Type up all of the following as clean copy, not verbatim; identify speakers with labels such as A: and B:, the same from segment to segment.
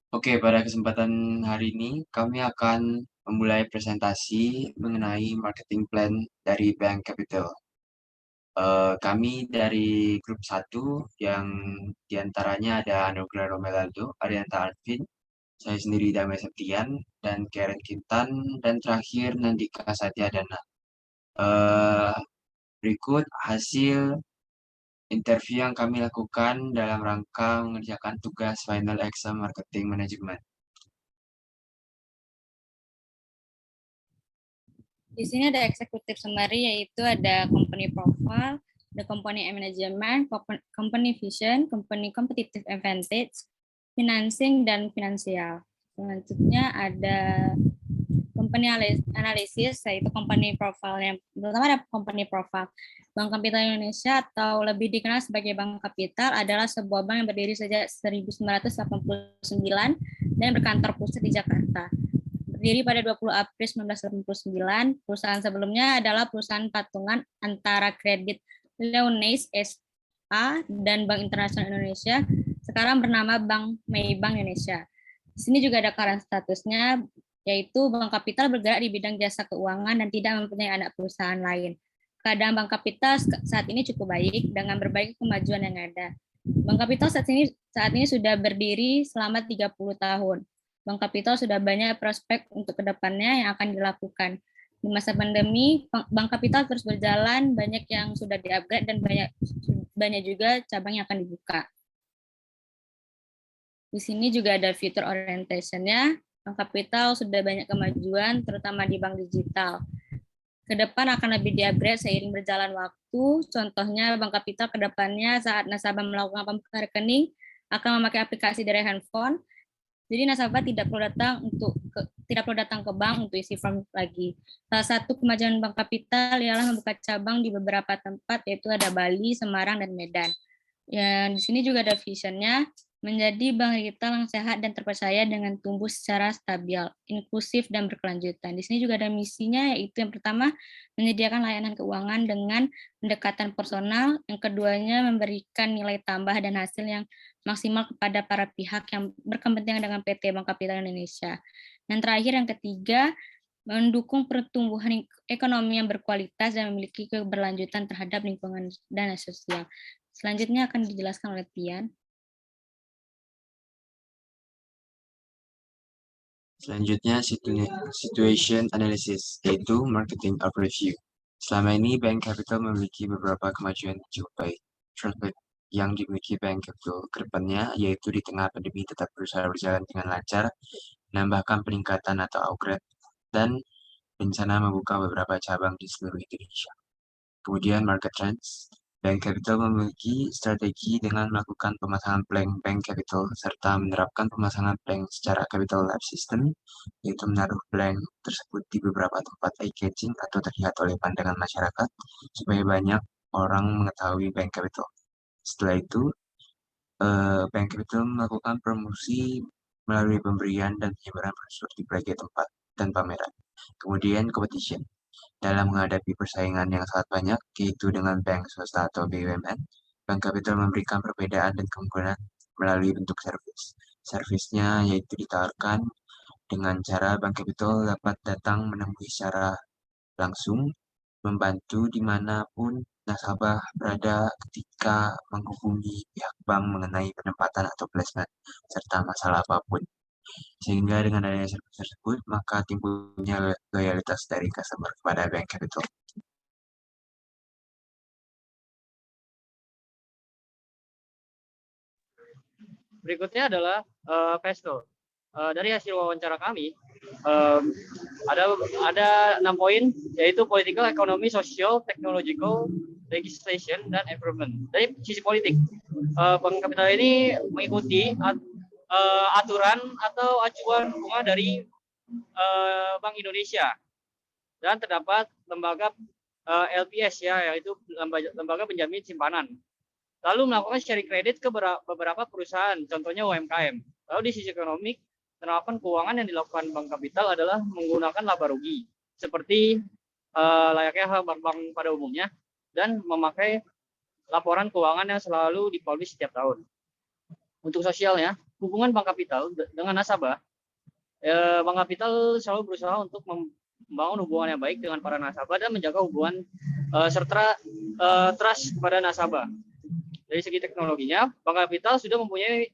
A: Oke, pada kesempatan hari ini kami akan memulai presentasi mengenai marketing plan dari Bank Capital. Kami dari grup satu yang diantaranya ada Anugrah Romelaldo, Arianta Arvin, saya sendiri Damai Septian, dan Karen Kintan, dan terakhir Nandika Satyadana. Eh, Berikut hasil interview yang kami lakukan dalam rangka mengerjakan tugas final exam marketing management.
B: Di sini ada executive summary, yaitu ada company profile, the company management, company vision, company competitive advantage, financing, dan finansial. Selanjutnya ada company analysis, yaitu company profile. Yang pertama ada company profile. Bank Kapital Indonesia atau lebih dikenal sebagai Bank Kapital adalah sebuah bank yang berdiri sejak 1989 dan berkantor pusat di Jakarta. Berdiri pada 20 April 1989, perusahaan sebelumnya adalah perusahaan patungan antara Kredit Leonese SA dan Bank Internasional Indonesia, sekarang bernama Bank Maybank Indonesia. Di sini juga ada current statusnya, yaitu Bank Kapital bergerak di bidang jasa keuangan dan tidak mempunyai anak perusahaan lain. Keadaan Bank Kapital saat ini cukup baik dengan berbagai kemajuan yang ada. Bank Kapital saat ini sudah berdiri selama 30 tahun. Bank Kapital sudah banyak prospek untuk kedepannya yang akan dilakukan. Di masa pandemi, Bank Kapital terus berjalan, banyak yang sudah di-upgrade dan banyak juga cabang yang akan dibuka. Di sini juga ada future orientation-nya. Bank Kapital sudah banyak kemajuan, terutama di bank digital. Ke depan akan lebih di-upgrade seiring berjalan waktu. Contohnya Bank Kapital ke depannya saat nasabah melakukan pembukaan rekening akan memakai aplikasi dari handphone. Jadi nasabah tidak perlu datang ke bank untuk isi form lagi. Salah satu kemajuan Bank Kapital ialah membuka cabang di beberapa tempat, yaitu ada Bali, Semarang, dan Medan. Ya, di sini juga ada visionnya, menjadi bank digital yang sehat dan terpercaya dengan tumbuh secara stabil, inklusif, dan berkelanjutan. Di sini juga ada misinya, yaitu yang pertama, menyediakan layanan keuangan dengan pendekatan personal, yang keduanya memberikan nilai tambah dan hasil yang maksimal kepada para pihak yang berkepentingan dengan PT Bank Kapital Indonesia. Yang terakhir, yang ketiga, mendukung pertumbuhan ekonomi yang berkualitas dan memiliki keberlanjutan terhadap lingkungan dan sosial. Selanjutnya akan dijelaskan oleh Tian.
A: Selanjutnya, situation analysis, yaitu marketing overview. Selama ini, Bank Capital memiliki beberapa kemajuan yang cukup baik. Yang dimiliki Bank Capital ke depannya, yaitu di tengah pandemi tetap berusaha berjalan dengan lancar, menambahkan peningkatan atau upgrade, dan rencana membuka beberapa cabang di seluruh Indonesia. Kemudian market trends, Bank Capital memiliki strategi dengan melakukan pemasangan plank Bank Capital serta menerapkan pemasangan plank secara Capital Lab System, yaitu menaruh plank tersebut di beberapa tempat eye-catching atau terlihat oleh pandangan masyarakat supaya banyak orang mengetahui Bank Capital. Setelah itu, Bank Capital melakukan promosi melalui pemberian dan penyebaran brosur di berbagai tempat dan pameran. Kemudian competition. Dalam menghadapi persaingan yang sangat banyak, yaitu dengan bank swasta atau BUMN, Bank Capital memberikan perbedaan dan keunggulan melalui bentuk servis. Servisnya yaitu ditawarkan dengan cara Bank Capital dapat datang menemui secara langsung, membantu dimanapun nasabah berada ketika menghubungi pihak bank mengenai penempatan atau placement, serta masalah apapun. Sehingga dengan adanya servis tersebut, maka timbulnya loyalitas dari customer kepada Bank Capital.
C: Berikutnya adalah Pesto. Dari hasil wawancara kami, um, ada 6 poin, yaitu political, economy, social, technological, legislation, dan environment. Dari sisi politik, Bank Kapital ini mengikuti aturan atau acuan bunga dari Bank Indonesia, dan terdapat lembaga LPS, ya, yaitu lembaga penjamin simpanan. Lalu melakukan sharing kredit ke beberapa perusahaan, contohnya UMKM. Lalu di sisi ekonomi, penerapan keuangan yang dilakukan Bank Kapital adalah menggunakan laba rugi, seperti layaknya bank-bank pada umumnya, dan memakai laporan keuangan yang selalu dipublish setiap tahun. Untuk sosialnya, hubungan bank kapital dengan nasabah, bank kapital selalu berusaha untuk membangun hubungan yang baik dengan para nasabah dan menjaga hubungan serta trust kepada nasabah. Dari segi teknologinya, bank kapital sudah mempunyai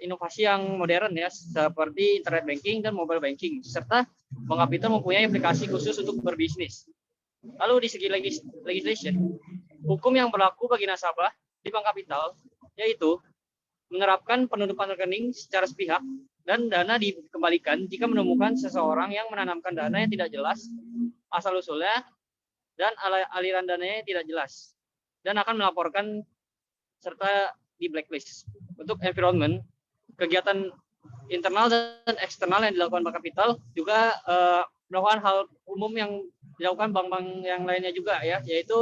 C: inovasi yang modern ya, seperti internet banking dan mobile banking, serta bank kapital mempunyai aplikasi khusus untuk berbisnis. Lalu di segi legislation, hukum yang berlaku bagi nasabah di bank kapital yaitu menerapkan penutupan rekening secara sepihak dan dana dikembalikan jika menemukan seseorang yang menanamkan dana yang tidak jelas asal-usulnya dan aliran dananya tidak jelas, dan akan melaporkan serta di blacklist. Untuk environment, kegiatan internal dan eksternal yang dilakukan bank kapital juga melakukan hal umum yang dilakukan bank-bank yang lainnya juga ya, yaitu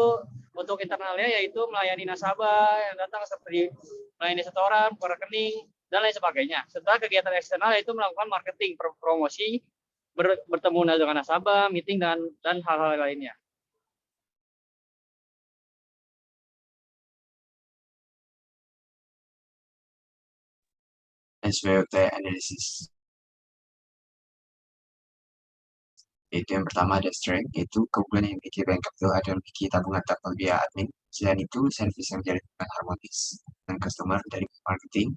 C: untuk internalnya yaitu melayani nasabah yang datang seperti melayani setoran, buka rekening, dan lain sebagainya. Serta kegiatan eksternal yaitu melakukan marketing, promosi, bertemu dengan nasabah, meeting, dan hal-hal lainnya.
A: SWOT analysis. Yaitu yang pertama ada strength, yaitu keunggulan yang dimiliki bank capital adalah memiliki tabungan tanpa biaya admin. Selain itu, servis yang menjadi harmonis dengan customer dari marketing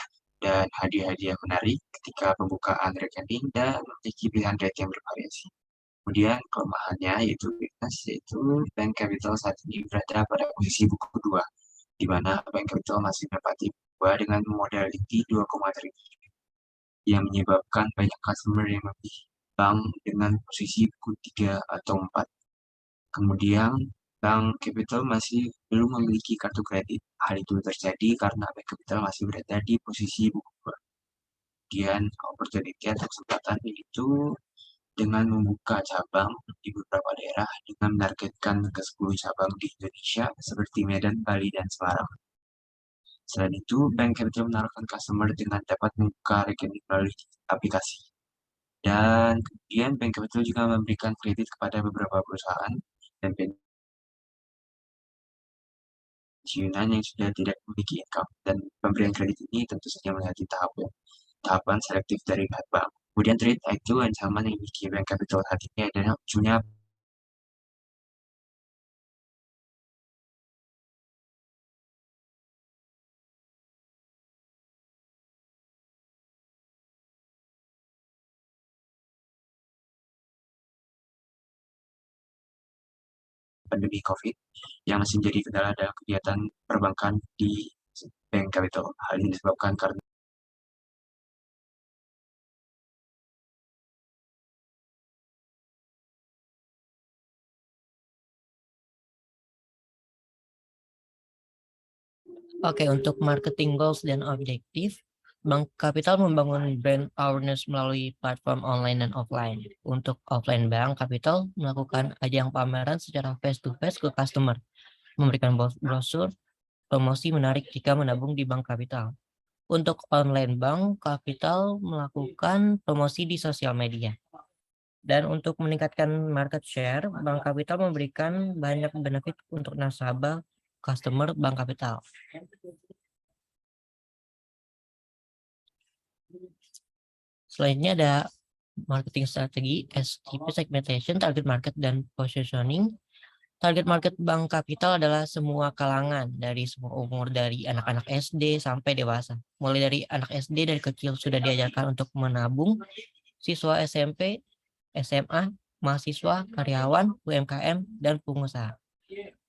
A: dan hadiah-hadiah menarik ketika pembukaan rekening dan memiliki pilihan rate yang bervariasi. Kemudian kelemahannya yaitu bank capital saat ini berada pada posisi buku kedua, di mana bank capital masih menempati buku dengan modality 2,3 yang menyebabkan banyak customer yang memilih bank dengan posisi buku 3 atau 4. Kemudian, bank capital masih belum memiliki kartu kredit. Hal itu terjadi karena bank capital masih berada di posisi buku 2. Kemudian, opportunity atau kesempatan itu dengan membuka cabang di beberapa daerah dengan menargetkan ke 10 cabang di Indonesia seperti Medan, Bali, dan Semarang. Selain itu, bank capital menaruhkan customer dengan dapat membuka rekening melalui aplikasi. Dan kemudian bank capital juga memberikan kredit kepada beberapa perusahaan dan pensiunan yang sudah tidak memiliki income. Dan pemberian kredit ini tentu saja melewati tahapan selektif dari pihak bank. Kemudian trade itu ancaman yang dimiliki bank capital saat ini adalah munculnya pandemi COVID yang masih menjadi kendala dalam kegiatan perbankan di bank capital. Hal ini disebabkan karena
D: Oke, untuk marketing goals dan objektif, Bank Kapital membangun brand awareness melalui platform online dan offline. Untuk offline, Bank Kapital melakukan ajang pameran secara face-to-face ke customer, memberikan brosur, promosi menarik jika menabung di Bank Kapital. Untuk online, Bank Kapital melakukan promosi di sosial media. Dan untuk meningkatkan market share, Bank Kapital memberikan banyak benefit untuk nasabah customer Bank Kapital. Selanjutnya ada marketing strategi, STP, segmentation, target market, dan positioning. Target market Bank Kapital adalah semua kalangan dari semua umur, dari anak-anak SD sampai dewasa. Mulai dari anak SD dari kecil sudah diajarkan untuk menabung, siswa SMP, SMA, mahasiswa, karyawan, UMKM, dan pengusaha.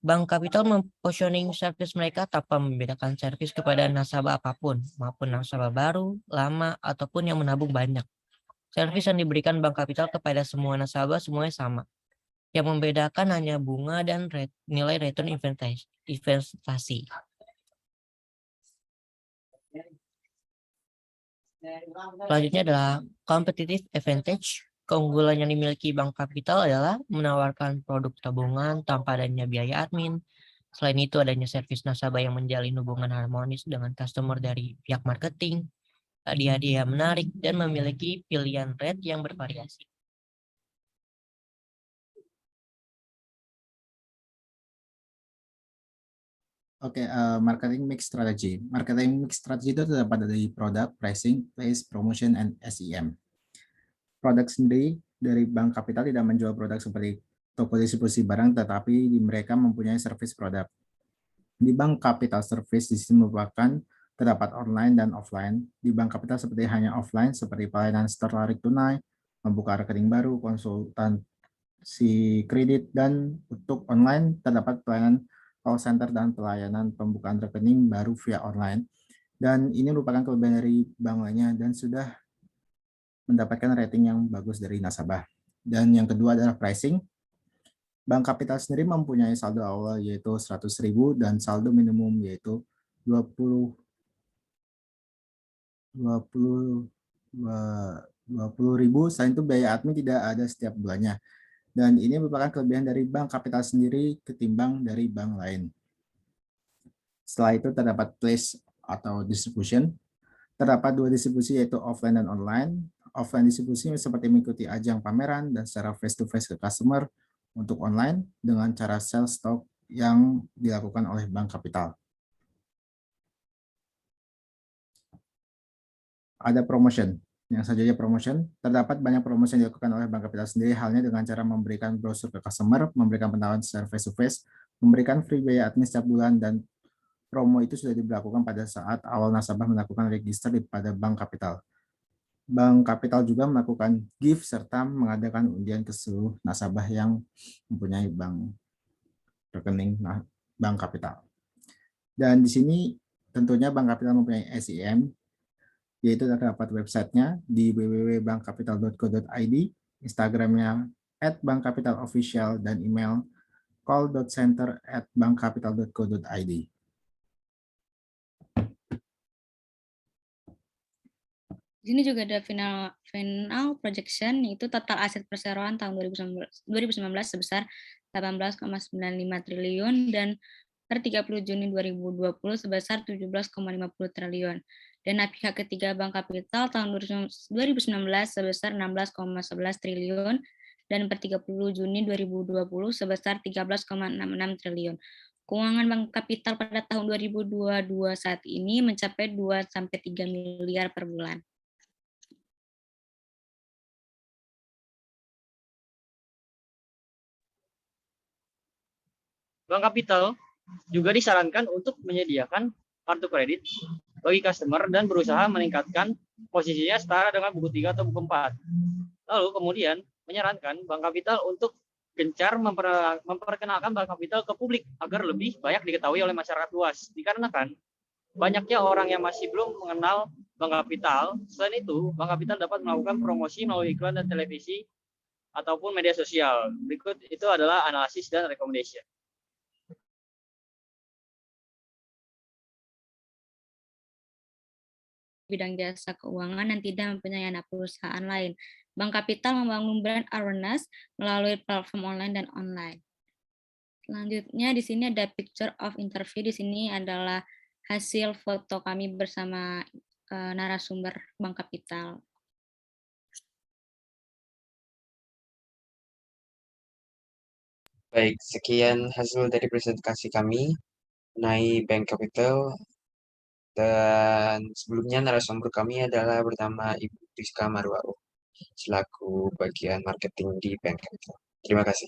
D: Bank Kapital mempositioning service mereka tanpa membedakan service kepada nasabah apapun, maupun nasabah baru, lama, ataupun yang menabung banyak. Servis yang diberikan Bank Kapital kepada semua nasabah semuanya sama. Yang membedakan hanya bunga dan nilai return investasi. Selanjutnya adalah competitive advantage. Keunggulan yang dimiliki Bank Kapital adalah menawarkan produk tabungan tanpa adanya biaya admin. Selain itu adanya servis nasabah yang menjalin hubungan harmonis dengan customer dari pihak marketing, hadiah-hadiah menarik, dan memiliki pilihan rate yang bervariasi.
E: Oke, marketing mix strategy. Marketing mix strategy itu terdapat dari produk, pricing, place, promotion, and SEM. Produk sendiri dari bank kapital tidak menjual produk seperti toko distribusi barang, tetapi mereka mempunyai service produk. Di bank kapital service di sini merupakan terdapat online dan offline. Di bank kapital seperti hanya offline, seperti pelayanan setor tarik tunai, membuka rekening baru, konsultasi kredit, dan untuk online terdapat pelayanan call center dan pelayanan pembukaan rekening baru via online. Dan ini merupakan kelebihan dari bank lainnya dan sudah mendapatkan rating yang bagus dari nasabah. Dan yang kedua adalah pricing. Bank kapital sendiri mempunyai saldo awal yaitu 100.000 dan saldo minimum yaitu 20.000. Selain itu biaya admin tidak ada setiap bulannya. Dan ini merupakan kelebihan dari bank kapital sendiri ketimbang dari bank lain. Setelah itu terdapat place atau distribution. Terdapat dua distribusi yaitu offline dan online. Offline distribusi seperti mengikuti ajang pameran dan secara face-to-face ke customer. Untuk online dengan cara sell stock yang dilakukan oleh bank kapital. Ada promotion. Yang saja promotion, terdapat banyak promosi yang dilakukan oleh bank kapital sendiri, halnya dengan cara memberikan brosur ke customer, memberikan penawaran secara face-to-face, memberikan free biaya admin setiap bulan, dan promo itu sudah diberlakukan pada saat awal nasabah melakukan register pada bank kapital. Bank kapital juga melakukan gift serta mengadakan undian ke seluruh nasabah yang mempunyai bank rekening bank kapital. Dan di sini tentunya bank kapital mempunyai SEM, yaitu terdapat websitenya di www.bankkapital.co.id, Instagramnya @bankkapitalofficial, dan email call.center@bankkapital.co.id.
B: Di sini juga ada final projection, yaitu total aset perseroan tahun 2019 sebesar 18,95 triliun dan per 30 Juni 2020 sebesar 17,50 triliun. Dan pihak ketiga bank kapital tahun 2019 sebesar 16,11 triliun dan per 30 Juni 2020 sebesar 13,66 triliun. Keuangan bank kapital pada tahun 2022 saat ini mencapai 2-3 miliar per bulan.
C: Bank kapital juga disarankan untuk menyediakan kartu kredit bagi customer dan berusaha meningkatkan posisinya setara dengan buku 3 atau buku 4. Lalu kemudian menyarankan bank kapital untuk gencar memperkenalkan bank kapital ke publik agar lebih banyak diketahui oleh masyarakat luas. Dikarenakan banyaknya orang yang masih belum mengenal bank kapital. Selain itu, bank kapital dapat melakukan promosi melalui iklan dan televisi ataupun media sosial. Berikut itu adalah analisis dan recommendation.
B: Bidang jasa keuangan yang tidak mempunyai anak perusahaan lain. Bank kapital membangun brand awareness melalui platform online dan online. Selanjutnya di sini ada picture of interview. Di sini adalah hasil foto kami bersama narasumber bank kapital.
A: Baik, sekian hasil dari presentasi kami mengenai Bank Capital. Dan sebelumnya narasumber kami adalah pertama Ibu Rizka Marwao selaku bagian marketing di Bank Capital. Terima kasih.